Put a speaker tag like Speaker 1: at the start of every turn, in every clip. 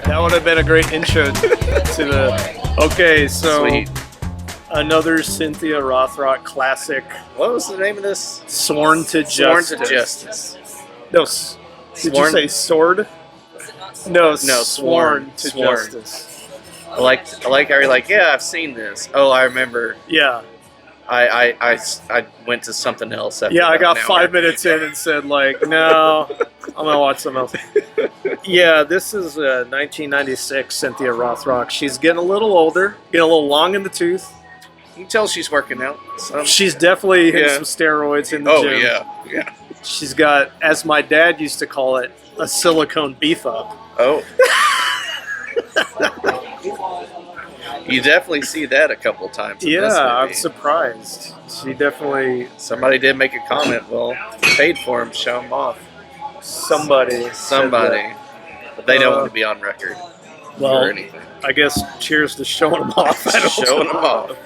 Speaker 1: That would have been a great intro to the. Okay, so
Speaker 2: Sweet.
Speaker 1: another Cynthia Rothrock classic,
Speaker 2: What was the name of this?
Speaker 1: Sworn to
Speaker 2: Sworn
Speaker 1: Justice.
Speaker 2: to Justice.
Speaker 1: No, did you
Speaker 2: Sworn-
Speaker 1: say sword? No,
Speaker 2: Sworn.
Speaker 1: to
Speaker 2: Sworn.
Speaker 1: Justice.
Speaker 2: I like how you're like, yeah, I've seen this. Oh, I remember.
Speaker 1: Yeah,
Speaker 2: I went to something else. After
Speaker 1: yeah. I
Speaker 2: about
Speaker 1: got
Speaker 2: an
Speaker 1: 5
Speaker 2: hour.
Speaker 1: minutes in and said like, no, I'm gonna watch something else. Yeah, this is 1996 Cynthia Rothrock. She's getting a little older, getting a little long in the tooth.
Speaker 2: You can tell she's working out.
Speaker 1: She's definitely hitting
Speaker 2: Yeah.
Speaker 1: some steroids in the
Speaker 2: Oh
Speaker 1: gym.
Speaker 2: yeah.
Speaker 1: She's got, as my dad used to call it, a silicone beef up.
Speaker 2: Oh. You definitely see that a couple times. In this
Speaker 1: Yeah, I'm
Speaker 2: movie.
Speaker 1: surprised. She definitely,
Speaker 2: Somebody did make a comment. Well, paid for him, show him off.
Speaker 1: somebody. said that.
Speaker 2: But they don't want to be on record
Speaker 1: Well,
Speaker 2: or anything.
Speaker 1: I guess cheers to showing them off. I don't
Speaker 2: Showing
Speaker 1: know.
Speaker 2: them off.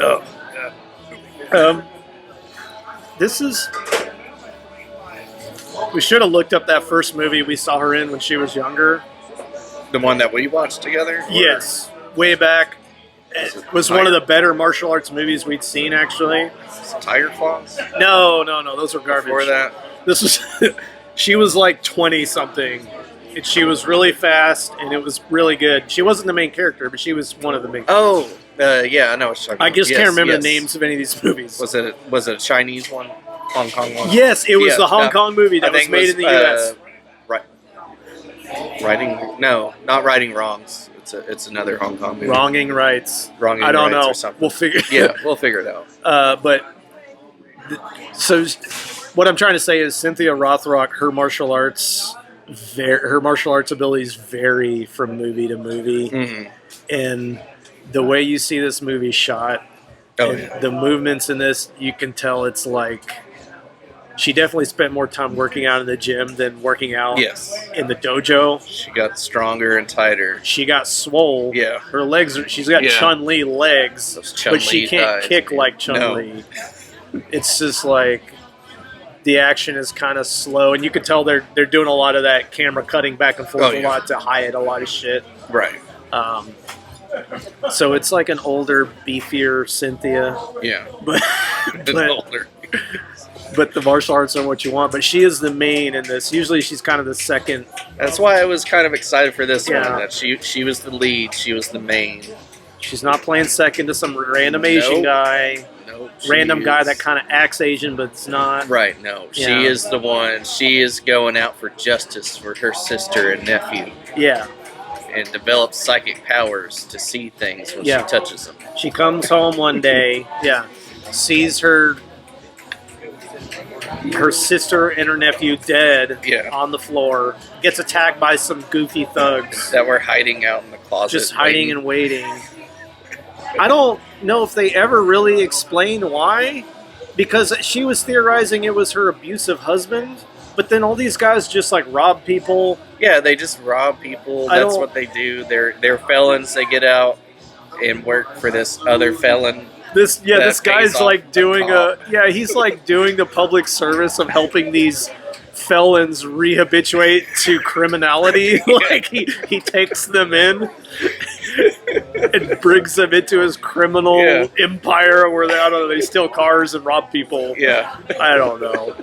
Speaker 1: Oh, yeah. This is. We should have looked up that first movie we saw her in when she was younger.
Speaker 2: The one that we watched together? Or-
Speaker 1: Yes, way back. It was one of the better martial arts movies we'd seen, actually.
Speaker 2: Tiger Claws?
Speaker 1: No, those were garbage.
Speaker 2: Before that?
Speaker 1: This was. She was like 20 something, and she was really fast, and it was really good. She wasn't the main character, but she was one of the main.
Speaker 2: Oh, yeah, I know what you're talking
Speaker 1: I
Speaker 2: about.
Speaker 1: just
Speaker 2: Yes,
Speaker 1: can't remember
Speaker 2: yes.
Speaker 1: the names of any of these movies.
Speaker 2: Was it a Chinese one? Hong Kong one?
Speaker 1: Yes, it was
Speaker 2: Yeah,
Speaker 1: the Hong
Speaker 2: that-
Speaker 1: Kong movie that
Speaker 2: I
Speaker 1: was
Speaker 2: think
Speaker 1: made in the U.S.
Speaker 2: Right. Not Righting Wrongs. It's another Hong Kong movie.
Speaker 1: Wronging rights.
Speaker 2: Wronging
Speaker 1: I don't
Speaker 2: Rights
Speaker 1: know.
Speaker 2: or something.
Speaker 1: We'll figure.
Speaker 2: Yeah, we'll figure it out.
Speaker 1: So what I'm trying to say is Cynthia Rothrock, her martial arts abilities vary from movie to movie,
Speaker 2: Mhm.
Speaker 1: and the way you see this movie shot,
Speaker 2: Oh,
Speaker 1: and
Speaker 2: yeah.
Speaker 1: the movements in this, you can tell it's like she definitely spent more time working out in the gym than working out
Speaker 2: Yes.
Speaker 1: in the dojo.
Speaker 2: She got stronger and tighter.
Speaker 1: She got swole.
Speaker 2: Yeah.
Speaker 1: Her legs are, she's got
Speaker 2: Yeah.
Speaker 1: Chun-Li legs,
Speaker 2: Those
Speaker 1: but she
Speaker 2: Chun-Li
Speaker 1: can't
Speaker 2: thighs,
Speaker 1: kick
Speaker 2: man.
Speaker 1: like Chun-Li. It's just like the action is kind of slow, and you can tell they're doing a lot of that camera cutting back and forth
Speaker 2: Oh,
Speaker 1: a
Speaker 2: yeah.
Speaker 1: lot to hide a lot of shit.
Speaker 2: Right.
Speaker 1: So it's like an older, beefier Cynthia,
Speaker 2: Yeah.
Speaker 1: but
Speaker 2: Been
Speaker 1: but,
Speaker 2: older.
Speaker 1: but the martial arts are what you want. But she is the main in this. Usually she's kind of the second.
Speaker 2: That's why I was kind of excited for this
Speaker 1: Yeah.
Speaker 2: one. That she was the lead. She was the main.
Speaker 1: She's not playing second to some random Asian
Speaker 2: Nope.
Speaker 1: guy,
Speaker 2: No.
Speaker 1: random guy that kind of acts Asian, but it's not.
Speaker 2: Right. No.
Speaker 1: Yeah.
Speaker 2: She is the one. She is going out for justice for her sister and nephew,
Speaker 1: Yeah.
Speaker 2: and develops psychic powers to see things when
Speaker 1: Yeah.
Speaker 2: she touches them.
Speaker 1: She comes home one day, sees her sister and her nephew dead
Speaker 2: Yeah.
Speaker 1: on the floor, gets attacked by some goofy thugs,
Speaker 2: That were hiding out in the closet.
Speaker 1: just hiding and waiting. I don't know if they ever really explain why, because she was theorizing it was her abusive husband, but then all these guys just like rob people.
Speaker 2: Yeah, they just rob people.
Speaker 1: I
Speaker 2: That's
Speaker 1: don't-
Speaker 2: what they do. They're felons. They get out and work for this other felon.
Speaker 1: This
Speaker 2: That
Speaker 1: this guy's
Speaker 2: pays off
Speaker 1: like
Speaker 2: the
Speaker 1: doing
Speaker 2: top.
Speaker 1: he's like doing the public service of helping these felons rehabilitate to criminality. Like he takes them in and brings them into his criminal
Speaker 2: Yeah.
Speaker 1: empire where they, I don't know, they steal cars and rob people.
Speaker 2: Yeah.
Speaker 1: I don't know.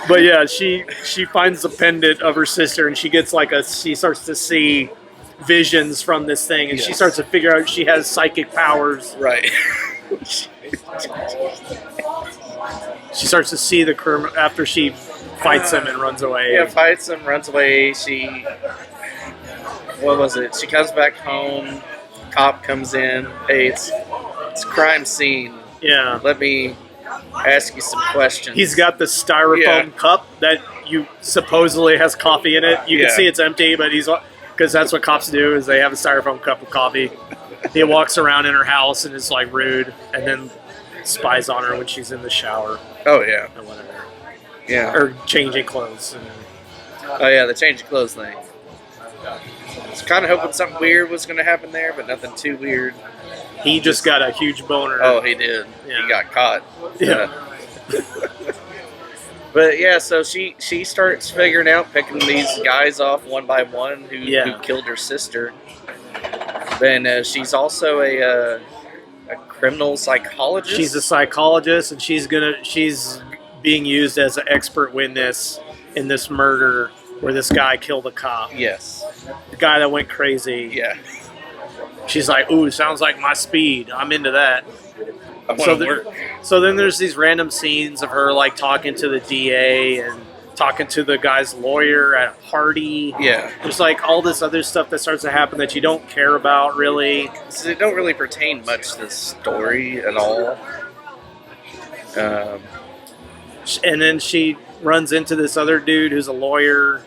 Speaker 1: But yeah, she finds the pendant of her sister, and she gets she starts to see visions from this thing, and she
Speaker 2: Yes.
Speaker 1: starts to figure out she has psychic powers.
Speaker 2: Right.
Speaker 1: She starts to see the criminal after she fights him and runs away.
Speaker 2: Yeah, fights him, runs away. What was it? She comes back home. Cop comes in. Hey, it's a crime scene.
Speaker 1: Yeah.
Speaker 2: Let me ask you some questions.
Speaker 1: He's got the styrofoam
Speaker 2: Yeah.
Speaker 1: cup that you supposedly has coffee in it. You can
Speaker 2: Yeah.
Speaker 1: see it's empty, but because that's what cops do is they have a styrofoam cup of coffee. He walks around in her house and is like rude, and then spies on her when she's in the shower
Speaker 2: Oh yeah,
Speaker 1: or whatever,
Speaker 2: yeah.
Speaker 1: or changing clothes. And
Speaker 2: Oh yeah, the change of clothes thing. I was kind of hoping something weird was going to happen there, but nothing too weird.
Speaker 1: he just got a huge boner.
Speaker 2: Oh, he did.
Speaker 1: Yeah.
Speaker 2: He got caught.
Speaker 1: Yeah.
Speaker 2: But yeah, so she starts figuring out picking these guys off one by one who killed her sister. Then she's also a criminal psychologist.
Speaker 1: She's a psychologist, and she's being used as an expert witness in this murder where this guy killed a cop.
Speaker 2: Yes.
Speaker 1: The guy that went crazy.
Speaker 2: Yeah.
Speaker 1: She's like, ooh, sounds like my speed. I'm into that.
Speaker 2: I want to work.
Speaker 1: So then there's these random scenes of her like talking to the DA and talking to the guy's lawyer at a party.
Speaker 2: Yeah.
Speaker 1: There's like all this other stuff that starts to happen that you don't care about really.
Speaker 2: So it don't really pertain much to the story at all.
Speaker 1: And then she runs into this other dude who's a lawyer.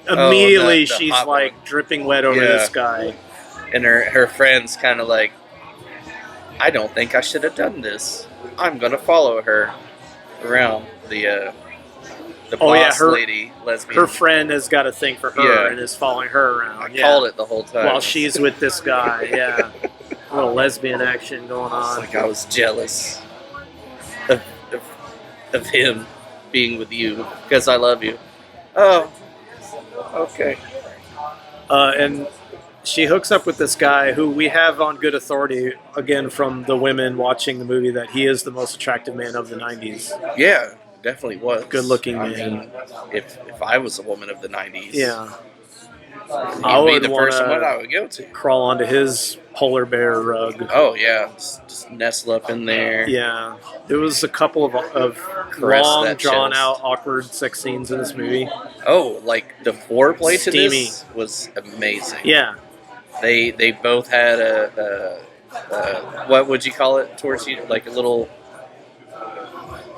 Speaker 1: Immediately
Speaker 2: the
Speaker 1: she's
Speaker 2: hot
Speaker 1: like
Speaker 2: one.
Speaker 1: dripping wet over this guy.
Speaker 2: And her friend's kind of like, I don't think I should have done this. I'm gonna follow her around the boss lady lesbian.
Speaker 1: Her friend has got a thing for her and is following her around.
Speaker 2: I called it the whole time
Speaker 1: while she's with this guy. Yeah, a little lesbian action going on.
Speaker 2: It's like I was jealous of him being with you because I love you. Oh, okay.
Speaker 1: And she hooks up with this guy who we have on good authority, again, from the women watching the movie, that he is the most attractive man of the 90s.
Speaker 2: Yeah, definitely was.
Speaker 1: Good-looking man.
Speaker 2: Mean, if I was a woman of the 90s,
Speaker 1: yeah,
Speaker 2: I would be the first one I would go to.
Speaker 1: Crawl onto his polar bear rug.
Speaker 2: Oh, yeah. Just nestle up in there.
Speaker 1: Yeah. There was a couple of long, drawn-out, awkward sex scenes in this movie.
Speaker 2: Oh, like the foreplay to
Speaker 1: Steamy.
Speaker 2: this was amazing.
Speaker 1: Yeah.
Speaker 2: They both had a what would you call it towards you? Like a little,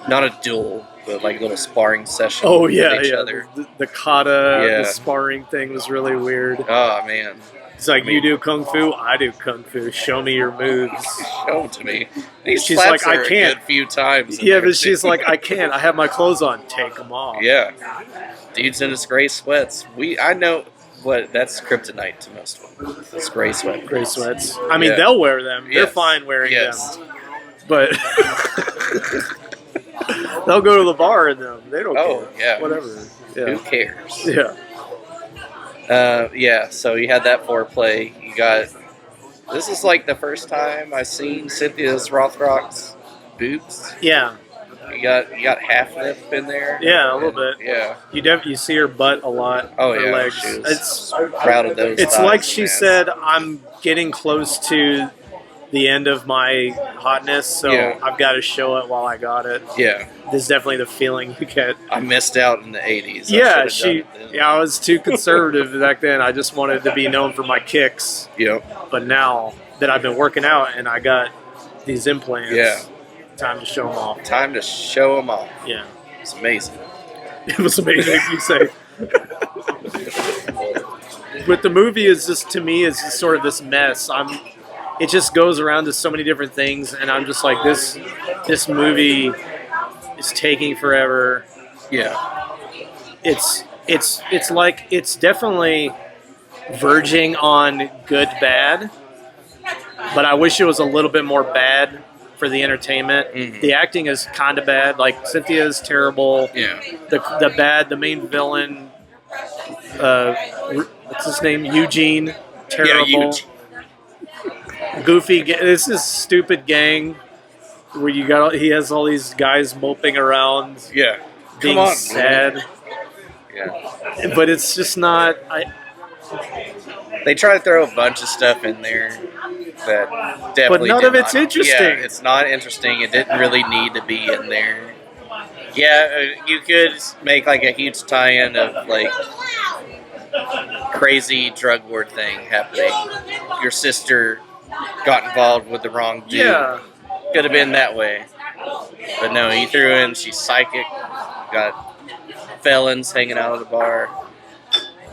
Speaker 2: not a duel, but like a little sparring session.
Speaker 1: Oh, yeah,
Speaker 2: with each
Speaker 1: yeah.
Speaker 2: other.
Speaker 1: The kata, the sparring thing was really weird.
Speaker 2: Oh, man.
Speaker 1: It's like, you do kung fu, I do kung fu. Show me your moves.
Speaker 2: Show them to me.
Speaker 1: She's like, I can't.
Speaker 2: A good few times.
Speaker 1: Yeah, but she's like, I can't. I have my clothes on. Take them off.
Speaker 2: Yeah. Dude's in his gray sweats. I know what that's kryptonite to most women. It's gray sweat.
Speaker 1: Gray sweats. I mean, they'll wear them. They're fine wearing them. But they'll go to the bar in them. They don't care.
Speaker 2: Yeah.
Speaker 1: Whatever. Yeah.
Speaker 2: Who cares?
Speaker 1: Yeah.
Speaker 2: So you had that foreplay. You got. This is like the first time I seen Cynthia Rothrock's boobs.
Speaker 1: Yeah.
Speaker 2: You got half lip in there.
Speaker 1: Yeah, a little bit.
Speaker 2: Yeah.
Speaker 1: You see her butt a lot.
Speaker 2: Oh,
Speaker 1: her
Speaker 2: yeah.
Speaker 1: legs.
Speaker 2: She was
Speaker 1: It's
Speaker 2: so proud of those.
Speaker 1: It's
Speaker 2: thighs,
Speaker 1: like she
Speaker 2: man.
Speaker 1: said, I'm getting close to the end of my hotness, so I've got to show it while I got it.
Speaker 2: Yeah.
Speaker 1: This is definitely the feeling you get.
Speaker 2: I missed out in the 80s.
Speaker 1: I was too conservative back then. I just wanted to be known for my kicks.
Speaker 2: Yep.
Speaker 1: But now that I've been working out and I got these implants, time to show them off.
Speaker 2: Time to show them off.
Speaker 1: Yeah.
Speaker 2: It's amazing.
Speaker 1: It was amazing, you say. But the movie is just, to me, is just sort of this mess. It just goes around to so many different things, and I'm just like, this movie is taking forever.
Speaker 2: Yeah.
Speaker 1: It's like, it's definitely verging on good bad, but I wish it was a little bit more bad for the entertainment.
Speaker 2: Mm-hmm.
Speaker 1: The acting is kind of bad. Like, Cynthia's terrible.
Speaker 2: Yeah.
Speaker 1: The main villain, what's his name? Eugene. Terrible.
Speaker 2: Yeah, Eugene.
Speaker 1: Goofy. This is stupid gang where he has all these guys moping around.
Speaker 2: Yeah.
Speaker 1: Being
Speaker 2: Come on,
Speaker 1: sad.
Speaker 2: Yeah.
Speaker 1: But it's just not.
Speaker 2: They try to throw a bunch of stuff in there that definitely.
Speaker 1: But none of it's interesting.
Speaker 2: Yeah, it's not interesting. It didn't really need to be in there. Yeah, you could make like a huge tie-in of like crazy drug war thing happening. Your sister got involved with the wrong dude.
Speaker 1: Yeah.
Speaker 2: Could have been that way. But no, he threw in she's psychic, got felons hanging out at the bar,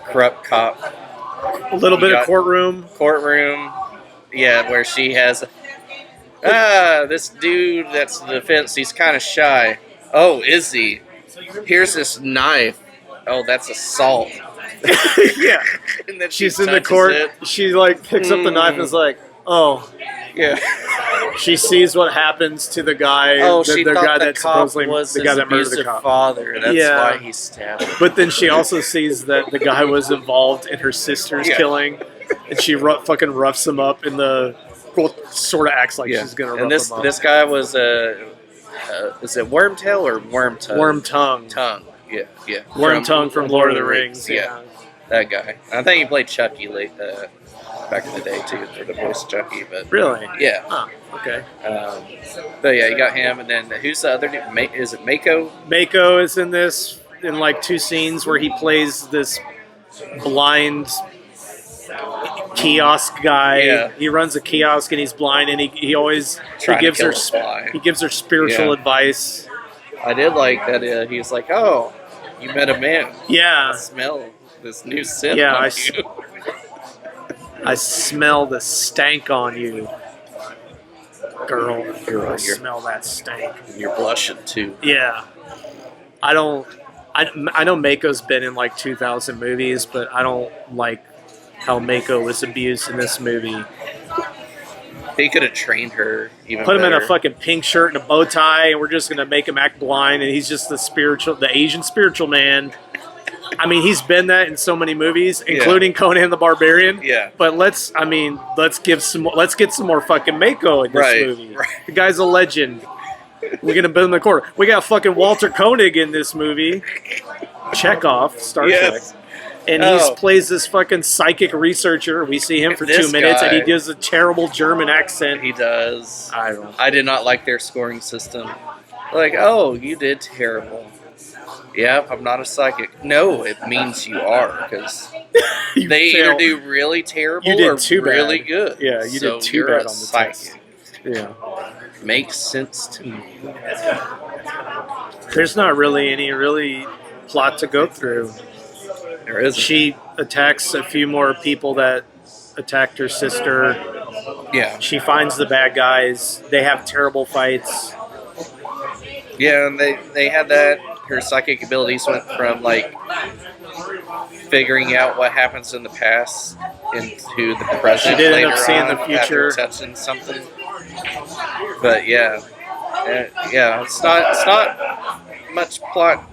Speaker 2: corrupt cop.
Speaker 1: A little bit of courtroom.
Speaker 2: Yeah, where she has this dude that's the defense, he's kind of shy. Oh, is he? Here's this knife. Oh, that's assault.
Speaker 1: Yeah.
Speaker 2: And then
Speaker 1: she's in the court. She like picks up the knife and is like, oh.
Speaker 2: Yeah.
Speaker 1: She sees what happens to the guy.
Speaker 2: Oh,
Speaker 1: the
Speaker 2: she
Speaker 1: guy
Speaker 2: thought the
Speaker 1: that
Speaker 2: cop
Speaker 1: supposedly
Speaker 2: was
Speaker 1: the
Speaker 2: his
Speaker 1: guy that murdered the
Speaker 2: abusive
Speaker 1: cop.
Speaker 2: father. That's
Speaker 1: Yeah.
Speaker 2: why he stabbed him.
Speaker 1: But then she also sees that the guy was involved in her sister's killing, and she fucking roughs him up in the. Well, sort of acts like she's gonna rough
Speaker 2: and
Speaker 1: him up.
Speaker 2: this guy was is it Wormtail or Wormtongue?
Speaker 1: Wormtongue.
Speaker 2: Tongue. Yeah.
Speaker 1: Wormtongue from Lord of the Rings. Yeah.
Speaker 2: That guy. I think he played Chucky back in the day too, for the voice of Chucky. But
Speaker 1: Really?
Speaker 2: yeah.
Speaker 1: Huh. Okay.
Speaker 2: But yeah, you got him, and then who's the other dude? Is it Mako?
Speaker 1: Mako is in this in like 2 scenes where he plays this blind kiosk guy.
Speaker 2: Yeah.
Speaker 1: He runs a kiosk and he's blind, and he always gives her spiritual advice.
Speaker 2: I did like that. He was like, "Oh, you met a man.
Speaker 1: Yeah.
Speaker 2: I smell this new scent.
Speaker 1: Yeah,
Speaker 2: on you."
Speaker 1: I smell the stank on you, girl. I smell that stank.
Speaker 2: You're blushing too.
Speaker 1: Yeah. I know Mako's been in like 2,000 movies, but I don't like how Mako was abused in this movie.
Speaker 2: They could have trained her even
Speaker 1: Put him
Speaker 2: better.
Speaker 1: in a fucking pink shirt and a bow tie, and we're just gonna make him act blind, and he's just the Asian spiritual man. I mean, he's been that in so many movies, including Conan the Barbarian.
Speaker 2: Yeah.
Speaker 1: But let's get some more fucking Mako in this movie.
Speaker 2: Right.
Speaker 1: The guy's a legend. We're gonna build him the corner. We got fucking Walter Koenig in this movie. Chekhov, Star Trek. And he plays this fucking psychic researcher. We see him for 2 minutes, and he does a terrible German accent.
Speaker 2: He does.
Speaker 1: I
Speaker 2: did not like their scoring system. Like, oh, you did terrible. Yeah, I'm not a psychic. No, it means you are, because they either do really terrible or really good.
Speaker 1: Yeah, you did too bad on the
Speaker 2: psychic.
Speaker 1: test. Yeah.
Speaker 2: Makes sense to me.
Speaker 1: There's not really any plot to go through.
Speaker 2: There isn't.
Speaker 1: She attacks a few more people that attacked her sister.
Speaker 2: Yeah.
Speaker 1: She finds the bad guys. They have terrible fights.
Speaker 2: Yeah, and they had that. Her psychic abilities went from like figuring out what happens in the past into the present.
Speaker 1: She did
Speaker 2: later
Speaker 1: end up seeing
Speaker 2: on
Speaker 1: the future.
Speaker 2: after touching something. But yeah, it's not much plot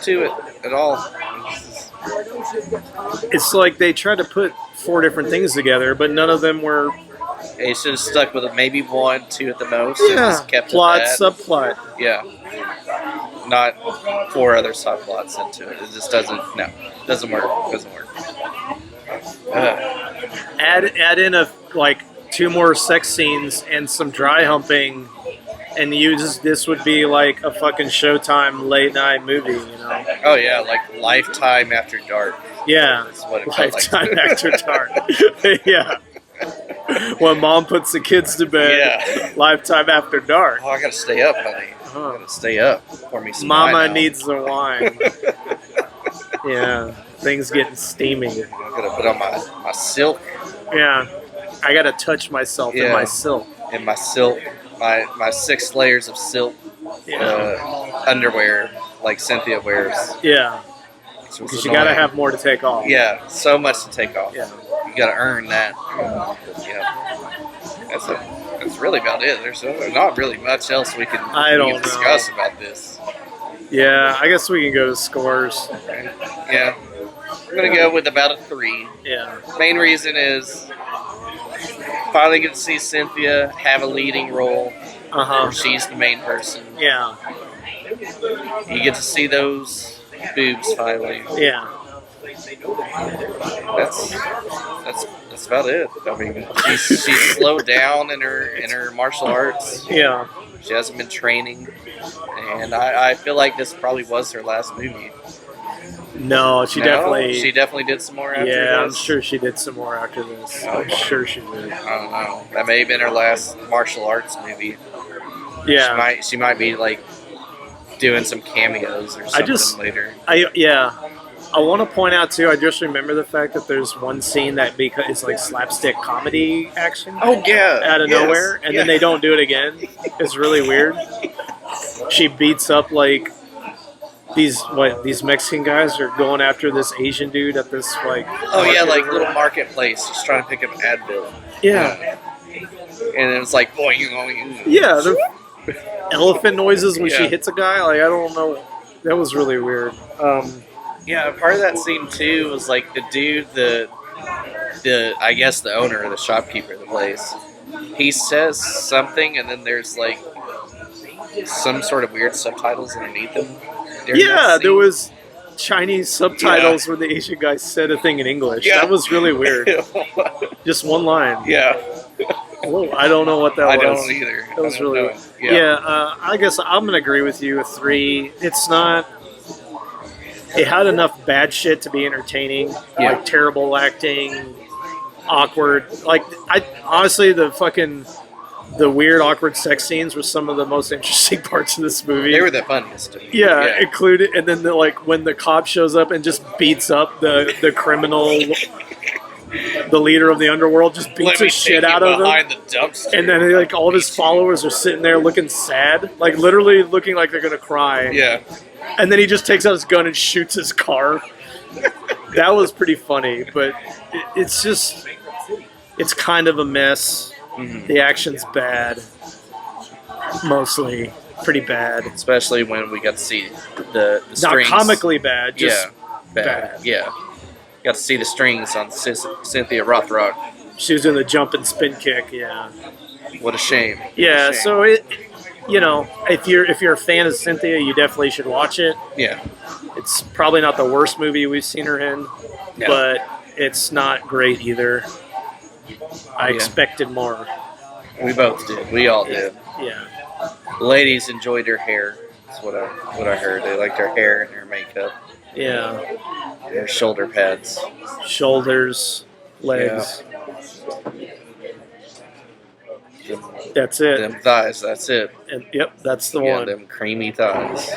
Speaker 2: to it at all.
Speaker 1: It's like they tried to put 4 different things together, but none of them were.
Speaker 2: They should have stuck with it, maybe 1, 2 at the most.
Speaker 1: Yeah,
Speaker 2: and just kept
Speaker 1: plot,
Speaker 2: it that.
Speaker 1: subplot.
Speaker 2: Yeah, not 4 other subplots into it. It just doesn't work. Doesn't work.
Speaker 1: Add in 2 more sex scenes and some dry humping, and this would be like a fucking Showtime late night movie, you know?
Speaker 2: Oh yeah, like Lifetime After Dark.
Speaker 1: Yeah,
Speaker 2: That's what it
Speaker 1: Lifetime After Dark. Yeah. When mom puts the kids to bed, Lifetime After Dark.
Speaker 2: Oh, I gotta stay up, honey. I gotta stay up. Pour me some
Speaker 1: Mama
Speaker 2: wine
Speaker 1: needs the wine. Yeah, things getting steamy.
Speaker 2: I gotta put on my silk.
Speaker 1: Yeah, I gotta touch myself in my silk.
Speaker 2: In my silk, my 6 layers of silk underwear, like Cynthia wears.
Speaker 1: Yeah, because you gotta have more to take off.
Speaker 2: Yeah, so much to take off.
Speaker 1: Yeah.
Speaker 2: You gotta earn that. That's really about it. There's not really much else we can discuss about this.
Speaker 1: Yeah, I guess we can go to scores.
Speaker 2: Okay. Yeah. I'm going to go with about a 3.
Speaker 1: Yeah.
Speaker 2: Main reason is finally get to see Cynthia have a leading role. Where she's the main person.
Speaker 1: Yeah.
Speaker 2: You get to see those boobs finally.
Speaker 1: Yeah.
Speaker 2: That's about it. I mean, she's slowed down in her martial arts.
Speaker 1: Yeah.
Speaker 2: She hasn't been training, and I feel like this probably was her last movie.
Speaker 1: No, she
Speaker 2: definitely did some more after this.
Speaker 1: Yeah, I'm sure she did some more after this. I'm sure she did.
Speaker 2: I don't know. That may have been her last martial arts movie.
Speaker 1: Yeah.
Speaker 2: She might be like doing some cameos or something later.
Speaker 1: I want to point out too. I just remember the fact that there's one scene that is like slapstick comedy action.
Speaker 2: Oh yeah,
Speaker 1: out of nowhere, and then they don't do it again. It's really weird. She beats up like these Mexican guys are going after this Asian dude at this like.
Speaker 2: Oh yeah, like little marketplace, just trying to pick up Advil.
Speaker 1: Yeah.
Speaker 2: and it was like boing, boing.
Speaker 1: Yeah, the elephant noises when she
Speaker 2: Yeah.
Speaker 1: hits a guy. Like I don't know, that was really weird.
Speaker 2: Yeah, part of that scene too was like the dude, the I guess the owner or the shopkeeper of the place. He says something, and then there's like some sort of weird subtitles underneath him.
Speaker 1: Yeah, there was Chinese subtitles when the Asian guy said a thing in English.
Speaker 2: Yeah.
Speaker 1: That was really weird. Just one line.
Speaker 2: Yeah.
Speaker 1: Whoa, I don't know what that was.
Speaker 2: I don't either.
Speaker 1: That was really weird.
Speaker 2: Yeah.
Speaker 1: Yeah, I guess I'm gonna agree with you. A 3. It's not. It had enough bad shit to be entertaining.
Speaker 2: Yeah.
Speaker 1: Like terrible acting, awkward. Like I honestly, the weird, awkward sex scenes were some of the most interesting parts of this movie.
Speaker 2: They were the funniest.
Speaker 1: Yeah, included, and then when the cop shows up and just beats up the criminal, the leader of the underworld, just beats the shit out of him.
Speaker 2: Behind the dumpster.
Speaker 1: And then like all of his followers are sitting there looking sad, like literally looking like they're gonna cry.
Speaker 2: Yeah.
Speaker 1: And then he just takes out his gun and shoots his car. That was pretty funny, but it's kind of a mess.
Speaker 2: Mm-hmm.
Speaker 1: The action's bad, mostly pretty bad.
Speaker 2: Especially when we got to see the
Speaker 1: Not
Speaker 2: strings.
Speaker 1: comically bad, just
Speaker 2: bad. Yeah. Got to see the strings on Cynthia Rothrock.
Speaker 1: She was doing the jump and spin kick. Yeah.
Speaker 2: What a shame.
Speaker 1: Yeah.
Speaker 2: What a shame.
Speaker 1: So if you're a fan of Cynthia, you definitely should watch it.
Speaker 2: Yeah.
Speaker 1: It's probably not the worst movie we've seen her in,
Speaker 2: No.
Speaker 1: but it's not great either. I expected more.
Speaker 2: We both did. We all did.
Speaker 1: Yeah.
Speaker 2: The ladies enjoyed her hair. That's what I heard. They liked her hair and her makeup.
Speaker 1: Yeah.
Speaker 2: And her shoulder pads.
Speaker 1: Shoulders, legs. That's it.
Speaker 2: Them thighs. That's it.
Speaker 1: And, yep, that's the
Speaker 2: Yeah,
Speaker 1: one.
Speaker 2: them creamy thighs.